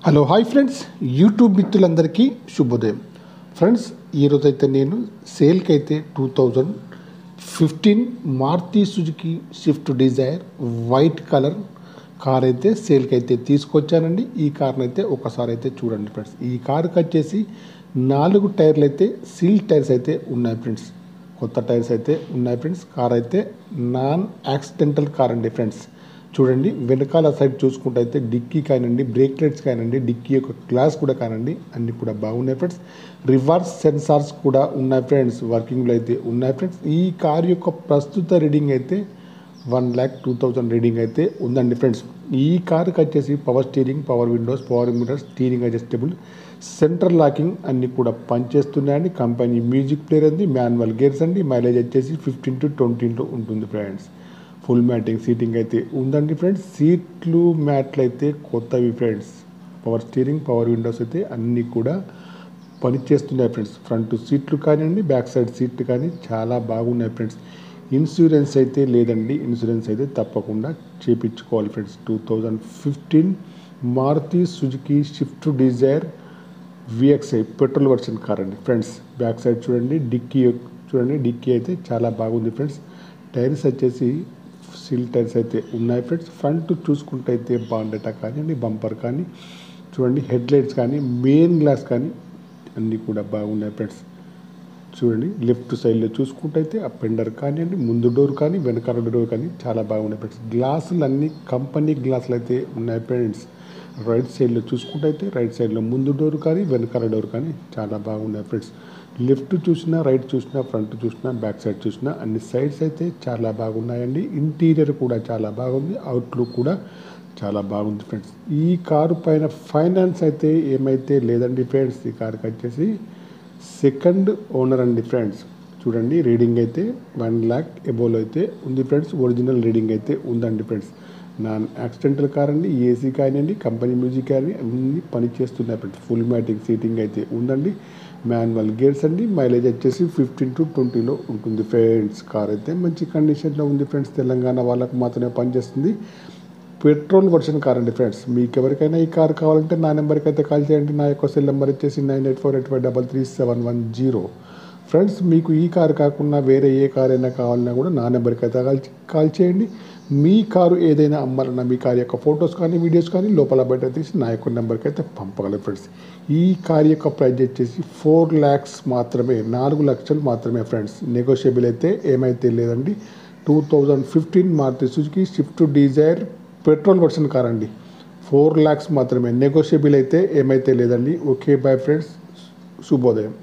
Hello hi friends, YouTube మిత్రులందరికీ శుభోదయం. Friends, ఈరోజు అయితే నేను సేల్కి అయితే 2015 Maruti Suzuki Swift Dzire white colour car అయితే సేల్కి అయితే తీసుకొచ్చానండి. ఈ కార్ని అయితే ఒకసారి అయితే చూడండి ఫ్రెండ్స్. ఈ కార్కి వచ్చేసి 4 టైర్లు అయితే సీల్ టైర్స్ అయితే ఉన్నాయి ఫ్రెండ్స్. కొత్త టైర్స్ అయితే ఉన్నాయి ఫ్రెండ్స్. కార్ అయితే నాన్ యాక్సిడెంటల్ కార్ అండి ఫ్రెండ్స్. చూడండి, వెనకాల సైడ్ చూసుకుంటే అయితే డిక్కీ కానివ్వండి, బ్రేక్ లైట్స్ కానివ్వండి, డిక్కీ యొక్క గ్లాస్ కూడా కానివ్వండి, అన్నీ కూడా బాగున్నాయి ఫ్రెండ్స్. రివర్స్ సెన్సార్స్ కూడా ఉన్నాయి ఫ్రెండ్స్, వర్కింగ్లో అయితే ఉన్నాయి ఫ్రెండ్స్. ఈ కార్ యొక్క ప్రస్తుత రీడింగ్ అయితే 1,02,000 రీడింగ్ అయితే ఉందండి ఫ్రెండ్స్. ఈ కార్కి వచ్చేసి power steering, power Windows, power mirrors, steering adjustable, central locking అన్నీ కూడా పనిచేస్తున్నాయండి. కంపెనీ మ్యూజిక్ ప్లేయర్ అండి, మాన్యువల్ గేర్స్ అండి. మైలేజ్ వచ్చేసి 15 to 20 ఉంటుంది ఫ్రెండ్స్. ఫుల్ మ్యాటింగ్ సీటింగ్ అయితే ఉందండి ఫ్రెండ్స్. సీట్లు మ్యాట్లు అయితే కొత్తవి friends. Power steering, power Windows అయితే అన్నీ కూడా పనిచేస్తున్నాయి ఫ్రెండ్స్. ఫ్రంట్ సీట్లు కానివ్వండి, బ్యాక్ సైడ్ సీట్లు కానీ చాలా బాగున్నాయి ఫ్రెండ్స్. ఇన్సూరెన్స్ అయితే లేదండి, ఇన్సూరెన్స్ అయితే తప్పకుండా చేయించుకోవాలి friends. 2015 Maruti Suzuki Swift Dzire VXI petrol version car అండి ఫ్రెండ్స్. బ్యాక్ సైడ్ చూడండి, డిక్కీ అయితే చాలా బాగుంది ఫ్రెండ్స్. టైర్స్ వచ్చేసి సీల్ టైర్స్ అయితే ఉన్నాయి ఫ్రెండ్స్. ఫ్రంట్ చూసుకుంటే అయితే బాండెటా కానివ్వండి, బంపర్ కానీ చూడండి, హెడ్ లైట్స్ కానీ, మెయిన్ గ్లాస్ కానీ అన్నీ కూడా బాగున్నాయి ఫ్రెండ్స్. చూడండి, లెఫ్ట్ సైడ్లో చూసుకుంటే అయితే ఆ పెండర్ కానివ్వండి, ముందు డోర్ కానీ వెనకాల డోర్ కానీ చాలా బాగున్నాయి ఫ్రెండ్స్. గ్లాసులు అన్నీ కంపెనీ గ్లాసులు అయితే ఉన్నాయి ఫ్రెండ్స్. రైట్ సైడ్లో చూసుకుంటే అయితే రైట్ సైడ్లో ముందు డోర్ కానీ వెనకాల డోర్ కానీ చాలా బాగున్నాయి ఫ్రెండ్స్. లెఫ్ట్ చూసినా, రైట్ చూసినా, ఫ్రంట్ చూసినా, బ్యాక్ సైడ్ చూసినా అన్ని సైడ్స్ అయితే చాలా బాగున్నాయండి. ఇంటీరియర్ కూడా చాలా బాగుంది, అవుట్లుక్ కూడా చాలా బాగుంది ఫ్రెండ్స్. ఈ కారు పైన ఫైనాన్స్ అయితే ఏమైతే లేదండి ఫ్రెండ్స్. ఈ కార్కి వచ్చేసి సెకండ్ ఓనర్ అండి ఫ్రెండ్స్. చూడండి, రీడింగ్ అయితే 1 lakh ఎబోలో అయితే ఉంది ఫ్రెండ్స్. ఒరిజినల్ రీడింగ్ అయితే ఉందండి ఫ్రెండ్స్. నాన్ యాక్సిడెంటల్ కార్ అండి. ఏసీ కానివ్వండి, కంపెనీ మ్యూజిక్ కానీ అన్నీ పని చేస్తున్నాయి ఫ్రెండ్స్. ఫుల్ మ్యాటింగ్ సీటింగ్ అయితే ఉందండి. మాన్యువల్ గేర్స్ అండి. మైలేజ్ వచ్చేసి 15 to 20 ఉంటుంది ఫ్రెండ్స్. కార్ అయితే మంచి కండిషన్లో ఉంది ఫ్రెండ్స్. తెలంగాణ వాళ్ళకు మాత్రమే పనిచేస్తుంది. పెట్రోల్ వర్షన్ కార్ అండి ఫ్రెండ్స్. మీకు ఎవరికైనా ఈ కార్ కావాలంటే నా నెంబర్కి అయితే కాల్ చేయండి. నా యొక్క సెల్ నెంబర్ వచ్చేసి 9848533710 ఫ్రెండ్స్. మీకు ఈ కార్ కాకుండా వేరే ఏ కార్ అయినా కావాలన్నా కూడా నా నెంబర్కి అయితే కాల్ చేయండి. మీ కారు ఏదైనా అమ్మాలన్నా మీ కార్ యొక్క ఫొటోస్ కానీ వీడియోస్ కానీ లోపల బయట తీసి నా యొక్క నెంబర్కి అయితే పంపగలరు ఫ్రెండ్స్. ఈ కార్ యొక్క ప్రైస్ వచ్చేసి 4 lakhs మాత్రమే, 4 లక్షలు మాత్రమే ఫ్రెండ్స్. నెగోషియబుల్ అయితే ఏమైతే లేదండి. 2015 Maruti Suzuki Swift Dzire petrol version car అండి. 4 lakhs మాత్రమే. నెగోషియబుల్ అయితే ఏమైతే లేదండి. ఓకే, బై ఫ్రెండ్స్, శుభోదయం.